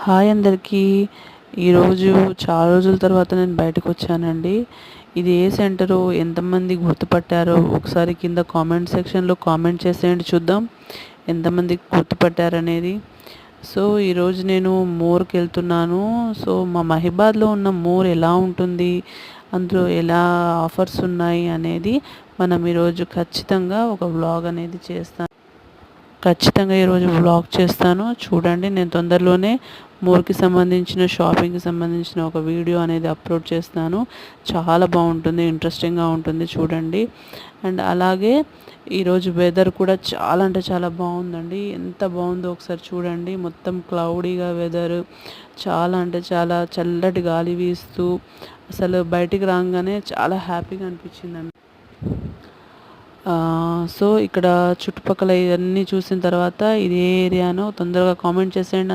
Hi అందరికీ. ఈరోజు చాలా రోజుల తర్వాత నేను బయటకొచ్చానండి. ఇది ఏ సెంటరో, ఎంతమంది గుర్తుపట్టారో ఒకసారి కింద కామెంట్ సెక్షన్‌లో కామెంట్ చేసేయండి చూద్దాం. ఎంతమంది గుర్తుపట్టారనేది. సో, ఈరోజు నేను మోర్‌కెళ్తున్నాను. సో, మా మహిబాద్‌లో ఉన్న మోర్ ఎలా ఉంటుంది, అందులో ఎలా ఆఫర్స్ ఉన్నాయి అనేది మనం ఈరోజు ఖచ్చితంగా ఒక వ్లాగ్ అనేది చేస్తాను. ఖచ్చితంగా ఈరోజు వ్లాగ్ చేస్తాను చూడండి. నేను తొందరలోనే మోర్‌కి సంబంధించిన షాపింగ్‌కి సంబంధించిన ఒక వీడియో అనేది అప్లోడ్ చేస్తాను. చాలా బాగుంటుంది, ఇంట్రెస్టింగ్‌గా ఉంటుంది చూడండి. అండ్ అలాగే ఈరోజు వెదర్ కూడా చాలా అంటే చాలా బాగుందండి. ఎంత బాగుందో ఒకసారి చూడండి. మొత్తం క్లౌడీగా వెదర్, చాలా అంటే చాలా చల్లటి గాలి వీస్తూ అసలు బయటికి రాగానే చాలా హ్యాపీగా అనిపించిందండి. సో, ఇక్కడ చుట్టుపక్కల ఇవన్నీ చూసిన తర్వాత ఇది ఏ ఏరియానో తొందరగా కామెంట్ చేసేయండి.